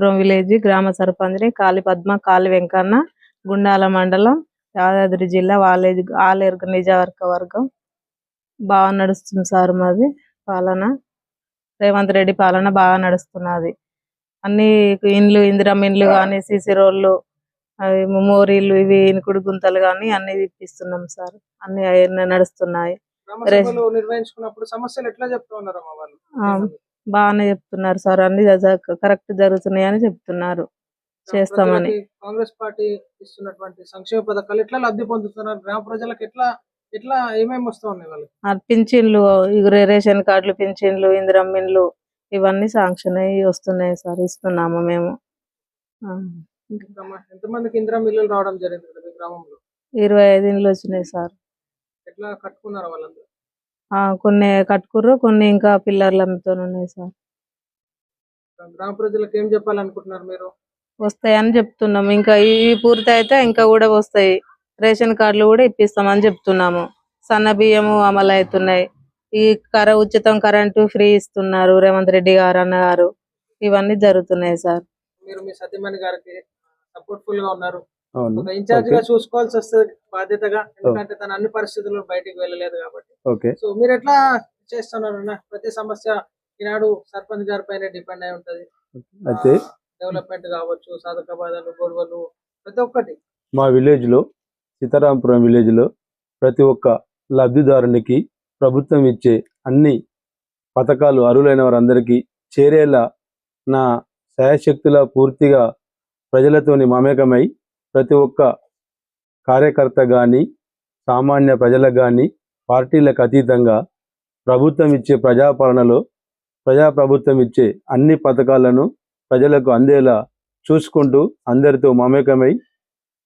Sitarampuram village గ్రామ సర్పంచ్ని కాళీ పద్మ కాళీ వెంకన్న గుండాల మండలం యాదాద్రి జిల్లా ఆలేరు నియోజకవర్గం. బాగా నడుస్తుంది సార్ మాది పాలన. రేవంత్ రెడ్డి పాలన బాగా నడుస్తున్నది. అన్ని ఇండ్లు ఇందిరమ్మ ఇండ్లు కానీ సీసీ రోడ్లు మోరీలు ఇవి ఇనుకుడు గుంతలు కానీ అన్ని ఇప్పిస్తున్నాం సార్. అన్ని నడుస్తున్నాయి. నిర్వహించుకున్నప్పుడు సమస్యలు ఎట్లా చెప్తా ఉన్నారు? బాగానే చెప్తున్నారు సార్. అన్ని కరెక్ట్ జరుగుతున్నాయి అని చెప్తున్నారు. చేస్తామని. కాంగ్రెస్ పార్టీ ఇస్తున్నటువంటి సంక్షేమ పథకాలు ఎట్లా లబ్ధి పొందుతున్నారు? గ్రామ ప్రజలకు ఎట్లా ఎట్లా ఏమేమి వస్తా ఉన్నాయి వాళ్ళు? పింఛన్లు, రేషన్ కార్డులు, పింఛన్లు, ఇందిరమ్మ ఇండ్లు ఇవన్నీ శాంక్షన్ అయ్యి వస్తున్నాయి సార్. ఇస్తున్నాము మేము. ఎంతమందికి ఇందిరమ్మ ఇల్లు రావడం జరిగింది మీ గ్రామంలో? 25 ఇండ్లు వచ్చినాయి సార్. ఎట్లా కట్టుకున్నారు వాళ్ళందరూ? కొన్ని కట్టుకుర్రు, కొన్ని ఇంకా పిల్లర్లతో ఉన్నాయి సార్. గ్రామ ప్రజలకు ఏం చెప్పాలనుకుంటున్నారు మీరు? వస్తాయని చెప్తున్నాము. ఇంకా ఇవి పూర్తి అయితే ఇంకా కూడా వస్తాయి. రేషన్ కార్డులు కూడా ఇప్పిస్తామని చెప్తున్నాము. సన్న బియ్యము అమలు అవుతున్నాయి. ఈ ఉచితం కరెంటు ఫ్రీ ఇస్తున్నారు రేవంత్ రెడ్డి గారు అన్నగారు. ఇవన్నీ జరుగుతున్నాయి సార్. మీరు మీ సతీమణి గారికి సపోర్ట్ఫుల్ గా ఉన్నారు. ఒక ఇన్ఛార్జ్ గా చూసుకోవాల్సి వస్తుంది బాధ్యతగా, ఎందుకంటే తన అన్ని పరిస్థితుల్లో బయటికి వెళ్ళలేదు కాబట్టి. సో మీరు ఎట్లా చేస్తున్నారు? ప్రతి సమస్య ఈనాడు సర్పంచ్ గారి పైన డిపెండ్ అయి ఉంటది. డెవలప్మెంట్ కావచ్చు, సాధక బాధలు, గొడవలు, ప్రతి ఒక్కటి. మా విలేజ్ లో సీతారాంపురం విలేజ్ లో ప్రతి ఒక్క లబ్ధిదారునికి ప్రభుత్వం ఇచ్చే అన్ని పథకాలు అర్హులైన వారందరికీ చేరేలా నా శాయశక్తుల పూర్తిగా ప్రజలతోని మమేకమై ప్రతి ఒక్క కార్యకర్త కానీ సామాన్య ప్రజలకు కానీ పార్టీలకు అతీతంగా ప్రభుత్వం ఇచ్చే ప్రజాపాలనలో ప్రజాప్రభుత్వం ఇచ్చే అన్ని పథకాలను ప్రజలకు అందేలా చూసుకుంటూ అందరితో మమేకమై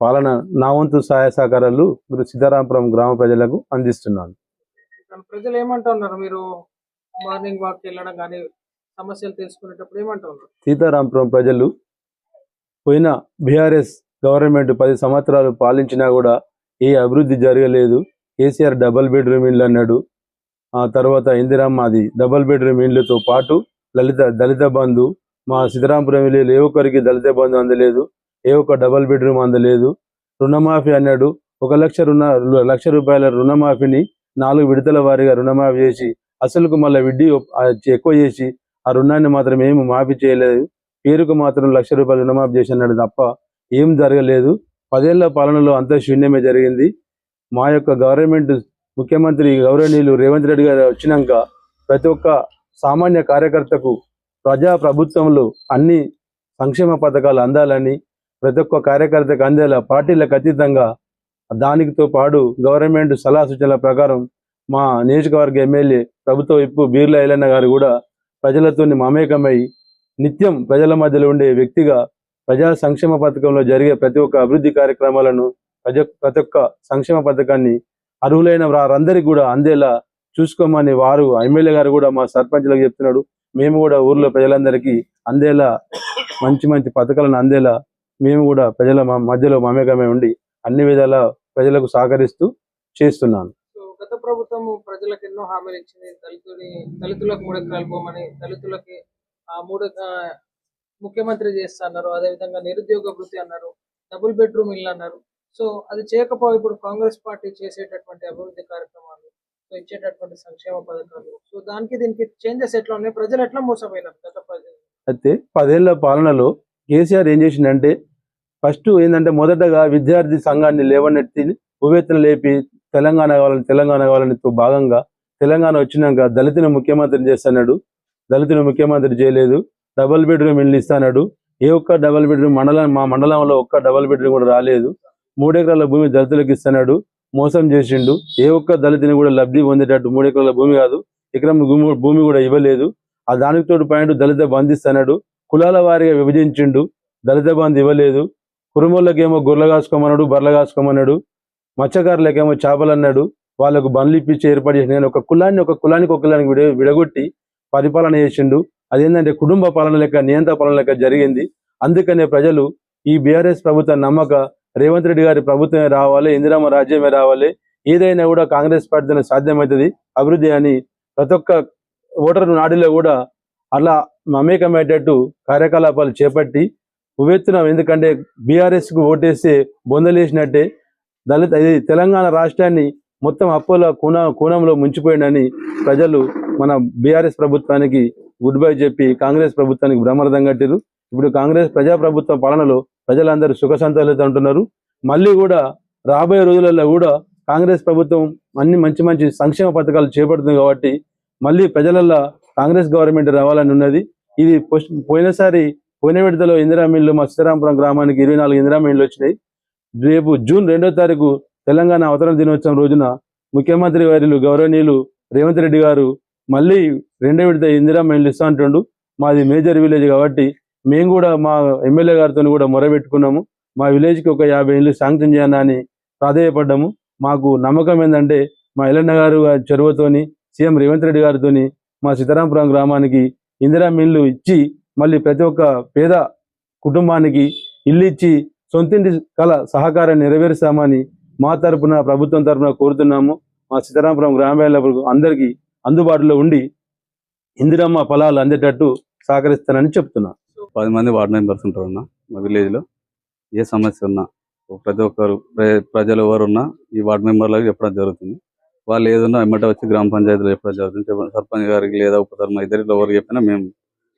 పాలన నా వంతు సహాయ సహకారాలు సీతారాంపురం గ్రామ ప్రజలకు అందిస్తున్నాను. ప్రజలు ఏమంటున్నారు? మీరు మార్నింగ్ వాక్ వెళ్ళడం కానీ సమస్యలు తెలుసుకునేటప్పుడు ఏమంటున్నారు? సీతారాంపురం ప్రజలు పోయిన బీఆర్ఎస్ గవర్నమెంట్ 10 సంవత్సరాలు పాలించినా కూడా ఏ అభివృద్ధి జరగలేదు. కేసీఆర్ డబుల్ బెడ్రూమ్ ఇండ్లు అన్నాడు. ఆ తర్వాత ఇందిరమ్మ అది డబుల్ బెడ్రూమ్ ఇండ్లతో పాటు దళిత బంధు మా సీతారాంపురం విలేజ్ ఏ ఒక్కరికి దళిత బంధు అందలేదు, ఏ ఒక్క డబుల్ బెడ్రూమ్ అందలేదు. రుణమాఫీ అన్నాడు. 1 లక్ష రూపాయల రుణమాఫీని 4 విడతల వారీగా రుణమాఫీ చేసి అసలుకు మళ్ళీ వడ్డీ ఎక్కువ చేసి ఆ రుణాన్ని మాత్రం ఏమి మాఫీ చేయలేదు. పేరుకు మాత్రం 1 లక్ష రూపాయలు రుణమాఫీ చేసి అన్నాడు తప్ప ఏం జరగలేదు. 10 ఏళ్ల పాలనలో అంతా శూన్యమే జరిగింది. మా యొక్క గవర్నమెంట్ ముఖ్యమంత్రి గౌరవనీయులు రేవంత్ రెడ్డి గారు వచ్చినాక ప్రతి ఒక్క సామాన్య కార్యకర్తకు ప్రజా ప్రభుత్వంలో అన్ని సంక్షేమ పథకాలు అందాలని, ప్రతి ఒక్క కార్యకర్తకు అందేలా పార్టీలకు అతీతంగా దానితో పాటు గవర్నమెంట్ సలహా సూచనల ప్రకారం మా నియోజకవర్గ ఎమ్మెల్యే ప్రభుత్వ విప్పు బీర్లా ఎల్లన్న గారు కూడా ప్రజలతో మమేకమై నిత్యం ప్రజల మధ్యలో ఉండే వ్యక్తిగా ప్రజా సంక్షేమ పథకంలో జరిగే ప్రతి ఒక్క అభివృద్ధి కార్యక్రమాలను ప్రతి ఒక్క సంక్షేమ పథకాన్ని అర్హులైన వారందరికీ కూడా అందేలా చూసుకోమని వారు ఎమ్మెల్యే గారు కూడా మా సర్పంచ్లకు చెప్తున్నాడు. మేము కూడా ఊర్లో ప్రజలందరికీ అందేలా మంచి మంచి పథకాలను అందేలా మేము కూడా ప్రజల మధ్యలో మమేకమై ఉండి అన్ని విధాల ప్రజలకు సహకరిస్తూ చేస్తున్నాను. గత ప్రభుత్వం ప్రజలకు ఎన్నో హామీలు ఇచ్చింది. దళితులకు 3 ఎకరాలు భూమని, దళితులకి 3 ముఖ్యమంత్రి చేస్తా అన్నారు. అదేవిధంగా నిరుద్యోగ వృత్తి అన్నారు, డబుల్ బెడ్రూమ్ ఇల్లు అన్నారు. సో అది చేయకపోతే ఇప్పుడు కాంగ్రెస్ పార్టీ చేసేటటువంటి అభివృద్ధి కార్యక్రమాలు, ఇచ్చేటటువంటి సంక్షేమ పథకాలు, సో దానికి దీనికి చేంజెస్ ఎట్లా ఉన్నాయి? ప్రజలు ఎట్లా మోసపోయినారు గత ప్రజలు? అయితే 10 ఏళ్ల పాలనలో కేసీఆర్ ఏం చేసిందంటే ఫస్ట్ ఏంటంటే మొదటగా విద్యార్థి సంఘాన్ని లేవనెత్తి ఉవ్వెత్తున లేపి తెలంగాణ కావాలని భాగంగా తెలంగాణ వచ్చినాక దళితుని ముఖ్యమంత్రిని చేస్తున్నాడు. దళితుని ముఖ్యమంత్రి చేయలేదు. డబుల్ బెడ్రూమ్ ఇల్లు ఇస్తాడు. ఏ ఒక్క డబుల్ బెడ్రూమ్ మా మండలంలో ఒక్క డబుల్ బెడ్రూమ్ కూడా రాలేదు. 3 ఎకరాల భూమి దళితులకు ఇస్తున్నాడు. మోసం చేసిండు. ఏ ఒక్క దళితుని కూడా లబ్ధి పొందేటట్టు 3 ఎకరాల భూమి కాదు, ఎకరం భూమి కూడా ఇవ్వలేదు. ఆ దానికి తోడు పాయింట్ దళిత బంధు ఇస్తున్నాడు. కులాల వారిగా విభజించిండు. దళిత బంధు ఇవ్వలేదు. కురుమోళ్ళకేమో గొర్రెలు కాసుకోమన్నాడు, బర్రెలు కాసుకోమన్నాడు. మత్స్యకారులకేమో చేపలు అన్నాడు. వాళ్ళకు బండ్లు ఇప్పించి ఏర్పాటు చేసి నేను ఒక కులానికి విడగొట్టి పరిపాలన చేసిండు. అదేంటంటే కుటుంబ పాలన లెక్క, నియంత్రణ పాలన లెక్క జరిగింది. అందుకనే ప్రజలు ఈ బీఆర్ఎస్ ప్రభుత్వం నమ్మక రేవంత్ రెడ్డి గారి ప్రభుత్వమే రావాలి, ఇందిరమ్మ రాజ్యమే రావాలి, ఏదైనా కూడా కాంగ్రెస్ పార్టీతో సాధ్యమవుతుంది అభివృద్ధి అని ప్రతి ఒక్క ఓటరు నాడిలో కూడా అలా మమేకమయ్యేటట్టు కార్యకలాపాలు చేపట్టి ఉవ్వెత్తున, ఎందుకంటే బీఆర్ఎస్ కు ఓటేస్తే బొందలేసినట్టే ఇది తెలంగాణ రాష్ట్రాన్ని మొత్తం అప్పుల కోణంలో ముంచిపోయిందని ప్రజలు మన బీఆర్ఎస్ ప్రభుత్వానికి గుడ్ బై చెప్పి కాంగ్రెస్ ప్రభుత్వానికి బ్రహ్మరథం కట్టారు. ఇప్పుడు కాంగ్రెస్ ప్రజాప్రభుత్వ పాలనలో ప్రజలందరూ సుఖ సంతోషాలతో ఉంటున్నారు. మళ్ళీ కూడా రాబోయే రోజులలో కూడా కాంగ్రెస్ ప్రభుత్వం అన్ని మంచి మంచి సంక్షేమ పథకాలు చేపడుతుంది కాబట్టి మళ్ళీ ప్రజలలో కాంగ్రెస్ గవర్నమెంట్ రావాలని ఉన్నది. ఇది పోయిన విడతలో ఇందిరా మిల్లు మా సీతారాంపురం గ్రామానికి 24 ఇందిరా మిల్లు వచ్చినాయి. రేపు జూన్ 2వ తారీఖు తెలంగాణ అవతరణ దినోత్సవం రోజున ముఖ్యమంత్రి వర్యులు గౌరవనీయులు రేవంత్ రెడ్డి గారు మళ్ళీ 2వ విడత ఇందిరా మిల్లు ఇస్తా అంటుండు. మాది మేజర్ విలేజ్ కాబట్టి మేము కూడా మా ఎమ్మెల్యే గారితో కూడా మొరబెట్టుకున్నాము. మా విలేజ్కి ఒక 50 ఇళ్ళు శాంక్షన్ చేయాలని ప్రాధేయపడ్డాము. మాకు నమ్మకం ఏంటంటే మా ఎల్లన్న గారు చొరవతోని సీఎం రేవంత్ రెడ్డి గారితోని మా సీతారాంపురం గ్రామానికి ఇందిరా మిల్లు ఇచ్చి మళ్ళీ ప్రతి ఒక్క పేద కుటుంబానికి ఇల్లు ఇచ్చి సొంతింటి కళ సహకారం నెరవేరుస్తామని మా తరపున ప్రభుత్వం తరపున కోరుతున్నాము. మా సీతారాంపురం గ్రామాలకు అందరికీ అందుబాటులో ఉండి ఇందిరమ్మ ఫలాలు అందేటట్టు సహకరిస్తానని చెప్తున్నా. 10 మంది వార్డు మెంబర్స్ ఉంటారు అన్న మా విలేజ్ లో. ఏ సమస్య ఉన్నా ప్రతి ఒక్కరు ప్రజలు ఎవరున్నా ఈ వార్డు మెంబర్లకు చెప్పడం జరుగుతుంది. వాళ్ళు ఏదన్నా ఎమ్మట వచ్చి గ్రామ పంచాయతీలో చెప్పడం జరుగుతుంది. సర్పంచ్ గారికి లేదా ఉప సర్పంచ్ ఇద్దరిలో ఎవరు చెప్పినా మేము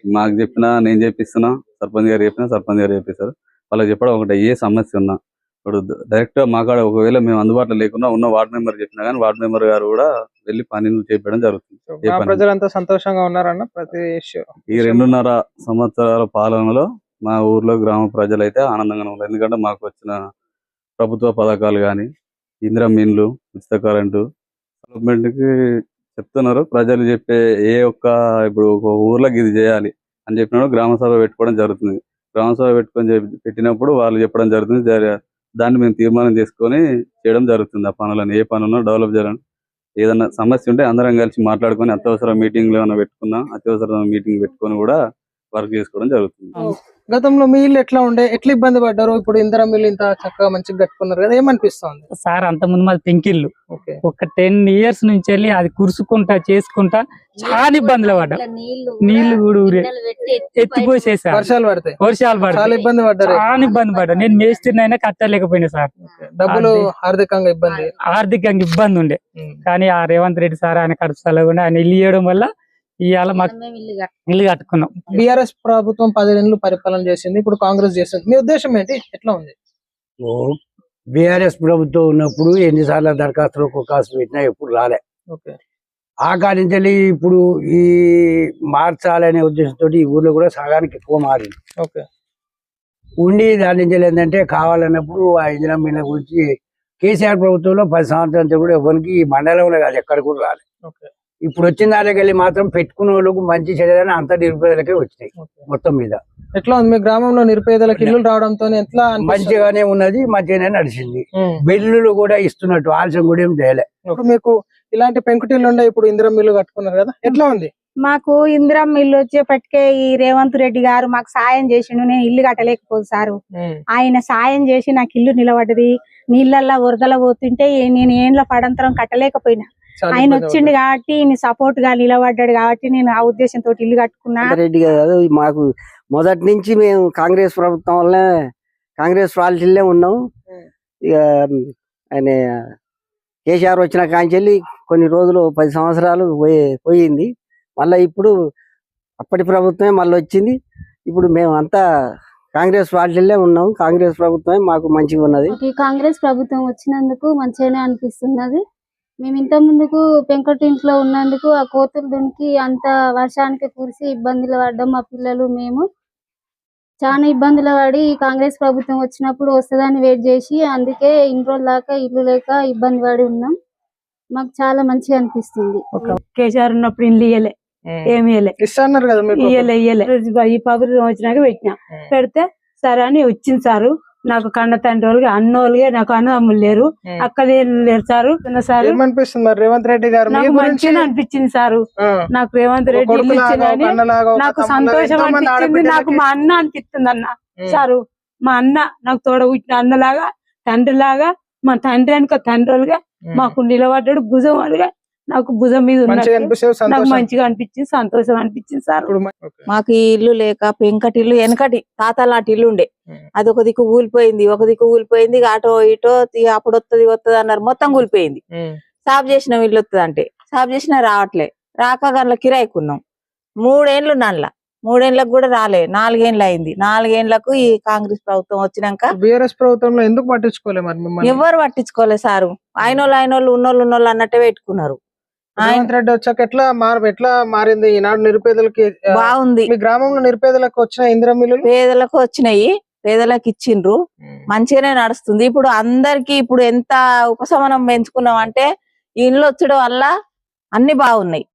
మాకు చెప్పినా నేను చేపిస్తున్నా, సర్పంచ్ గారు చెప్పినా సర్పంచ్ గారు చేపిస్తారు. వాళ్ళకి చెప్పడం ఒకటే, ఏ సమస్య ఉన్నా ఇప్పుడు డైరెక్ట్ గా మాకాడ ఒకవేళ మేము అందుబాటులో లేకున్నా ఉన్న వార్డు మెంబర్ చెప్పినా కానీ వార్డు మెంబర్ గారు కూడా వెళ్ళి పనులు చేపడం జరుగుతుంది. ప్రజలంతా సంతోషంగా ఉన్నారన్న ప్రతి ఈ 2.5 సంవత్సరాల పాలనలో మా ఊర్లో గ్రామ ప్రజలు అయితే ఆనందంగా ఉన్నారు. ఎందుకంటే మాకు వచ్చిన ప్రభుత్వ పథకాలు కానీ ఇందిరా మిన్లు, ఉచిత కరెంటు డెవలప్మెంట్ కి చెప్తున్నారు. ప్రజలు చెప్పే ఇప్పుడు ఒక ఊర్లోకి ఇది చేయాలి అని చెప్పినప్పుడు గ్రామ సభ పెట్టుకోవడం జరుగుతుంది. గ్రామ సభ పెట్టినప్పుడు వాళ్ళు చెప్పడం జరుగుతుంది. దాన్ని మేము తీర్మానం చేసుకొని చేయడం జరుగుతుంది. ఆ పనులను ఏ పనులను డెవలప్ చేయాలని ఏదైనా సమస్య ఉంటే అందరం కలిసి మాట్లాడుకొని అత్యవసర మీటింగ్లు ఏమైనా పెట్టుకున్నా అత్యవసర మీటింగ్ పెట్టుకొని కూడా వర్క్ చేసుకోవడం జరుగుతుంది. గతంలో మీ ఇల్లు ఎట్లా ఉండే, ఎట్లా ఇబ్బంది పడ్డారు? ఇప్పుడు ఇందిరా మిల్లు ఇంత చక్కగా మంచిగా కట్టుకున్నారు కదా, ఏమనిపిస్తుంది సార్? అంత ముందు మాది పెంకిల్లు. ఒక 10 years నుంచి వెళ్ళి అది కురుసుకుంటా చేసుకుంటా చాలా ఇబ్బందులు పడ్డా. నీళ్లు కూడా ఊరే ఎత్తిపోసేసారు. వర్షాలు పడతాయి చాలా ఇబ్బంది పడ్డారు. చాలా ఇబ్బంది పడ్డా. నేను మేస్త్రినైనా కట్టలేకపోయినా సార్. డబ్బులు ఆర్థికంగా ఇబ్బంది ఉండే. కానీ ఆ రేవంత్ రెడ్డి సార్ ఆయన కడుపులో కూడా ఆయన ఇల్లు ఇవ్వడం వల్ల ఇవాళ మాకు ఇల్లు కట్టుకున్నాం. బీఆర్ఎస్ ప్రభుత్వం 10 ఏళ్ళు పరిపాలన చేసింది, ఇప్పుడు కాంగ్రెస్ చేస్తుంది. మీ ఉద్దేశం ఏంటి? ఎట్లా ఉంది? బీఆర్ఎస్ ప్రభుత్వం ఉన్నప్పుడు ఎన్నిసార్లు దరఖాస్తులు అవకాశం పెట్టినా ఎప్పుడు రాలే. ఆ కాడించాలి ఇప్పుడు ఈ మార్చాలనే ఉద్దేశంతో ఈ ఊర్లో కూడా సగానికి ఎక్కువ మారింది. ఉండి దాని నుంచి ఏంటంటే కావాలన్నప్పుడు ఆ ఇందిరా మిల్ల గురించి కేసీఆర్ ప్రభుత్వంలో 10 సంవత్సరాల కూడా ఎవరికి మండలంలో కాదు ఎక్కడ కూడా రాలే. ఇప్పుడు వచ్చిన దానికి మాత్రం పెట్టుకున్న వాళ్ళకు మంచి చెడ్డని అంత నిరుపేదలకే వచ్చినాయి. మొత్తం మీద ఎట్లా ఉంది మీ గ్రామంలో? నిరుపేదలకు ఇల్లు రావడంతో ఎట్లా మంచిగానే ఉన్నది, మంచిగానే నడిచింది. బిల్లులు కూడా ఇస్తున్నట్టు ఆలస్యం కూడా ఏం చేయలే. మీకు ఇలాంటి పెంకుటిల్లు ఉండే, ఇప్పుడు ఇందిరా మిల్లు కట్టుకున్నారు కదా, ఎట్లా ఉంది? మాకు ఇందిరా మిల్లు వచ్చేపటికే ఈ రేవంత్ రెడ్డి గారు మాకు సాయం చేసిండు. నేను ఇల్లు కట్టలేకపోదు సారు. ఆయన సాయం చేసి నాకు ఇల్లు నిలబడ్డది. నీళ్ళల్లో వరదల పోతుంటే నేను ఏండ్ల పడంతరం కట్టలేకపోయినా. ఆయన వచ్చిండు కాబట్టి సపోర్ట్ గా నిలబడ్డాడు కాబట్టి నేను ఆ ఉద్దేశంతో ఇల్లు కట్టుకున్నా. రెడ్డి గారు మాకు మొదటి నుంచి మేము కాంగ్రెస్ ప్రభుత్వం వల్ల కాంగ్రెస్ పార్టీలే ఉన్నాం. ఇక ఆయన కేసీఆర్ వచ్చిన కాంచెల్లి కొన్ని రోజులు 10 సంవత్సరాలు పోయింది. మళ్ళీ ఇప్పుడు అప్పటి ప్రభుత్వమే మళ్ళీ వచ్చింది. ఇప్పుడు మేము అంతా కాంగ్రెస్ పార్టీలే ఉన్నాం. కాంగ్రెస్ ప్రభుత్వమే మాకు మంచిగా ఉన్నది. కాంగ్రెస్ ప్రభుత్వం వచ్చినందుకు మంచిగానే అనిపిస్తున్నది. మేము ఇంత ముందుకు పెంకటింట్లో ఉన్నందుకు ఆ కోతులు దునికి అంత వర్షానికి కురిసి ఇబ్బందులు పడ్డాం. మా పిల్లలు మేము చాలా ఇబ్బందులు పడి కాంగ్రెస్ ప్రభుత్వం వచ్చినప్పుడు వస్తుందని వెయిట్ చేసి అందుకే ఇన్ని రోజుల దాకా ఇల్లు లేక ఇబ్బంది పడి ఉన్నాం. మాకు చాలా మంచిగా అనిపిస్తుంది. కేసీఆర్ ఉన్నప్పుడు ఇల్లు ఇయ్యలే, ఏమి ఇస్తున్నారు కదా, ఇయ్యలే ఈ ప్రభుత్వం వచ్చినాక పెట్టినా. పెడితే సరే అని వచ్చింది సారు. నాకు కన్న తండ్రి వాళ్ళకి అన్నోళ్ళుగా నాకు అన్నదమ్ములు లేరు, అక్కలు లేరు సారు. రేవంత్ రెడ్డి గారు నాకు మంచిగా అనిపించింది సారు. నాకు రేవంత్ రెడ్డి ఇల్లు ఇచ్చిందని నాకు సంతోషం అనిపించింది. నాకు మా అన్న అనిపిస్తుంది అన్న సారు. మా అన్న నాకు తోడ పుట్టిన అన్నలాగా తండ్రి లాగా మా తండ్రి అనుకో తండ్రి వాళ్ళుగా మాకు నిలబడ్డాడు. భుజం వాళ్ళుగా నాకు భుజం మీద మంచిగా ఉన్నట్టు అనిపిస్తుంది నాకు సంతోషం మంచిగా అనిపించింది, సంతోషం అనిపించింది సార్. ఇప్పుడు ఓకే. మాకు ఈ ఇల్లు లేక పెంకటి ఇల్లు వెనకటి తాత లాంటి ఇల్లు ఉండే, ఉమ్. అది ఒక దిక్కు కూలిపోయింది, ఒక దిక్కు కూలిపోయింది. ఇక అటో ఇటో అప్పుడు వస్తుంది అన్నారు, మొత్తం కూలిపోయింది. ఉమ్. సాఫ్ చేసిన ఇల్లు వస్తుంది అంటే సాఫ్ చేసినా రావట్లే, రాక గంటల కిరాయికున్నాం 3 ఏళ్ళు. నల్ల 3 ఏళ్ళకు కూడా రాలే, 4 ఏళ్ళు అయింది. 4 ఏళ్లకు ఈ కాంగ్రెస్ ప్రభుత్వం వచ్చినాక బీఆర్ఎస్ ప్రభుత్వంలో ఎందుకు పట్టించుకోలే మరి మిమ్మల్ని? ఎవరు పట్టించుకోలేదు సారు. అయినోళ్ళు ఉన్నోళ్ళు అన్నట్టే పెట్టుకున్నారు. రేవంత్ రెడ్డి వచ్చాక ఎట్లా మారింది ఈనాడు నిరుపేదలకి? బాగుంది. మీ గ్రామంలో నిరుపేదలకు వచ్చిన ఇందిరా మిల్లులు పేదలకు వచ్చినాయి, పేదలకు ఇచ్చిండ్రు, మంచిగానే నడుస్తుంది. ఇప్పుడు అందరికి ఇప్పుడు ఎంత ఉపశమనం పెంచుకున్నాం అంటే ఈ ఇండ్లు వచ్చడం వల్ల అన్ని బాగున్నాయి.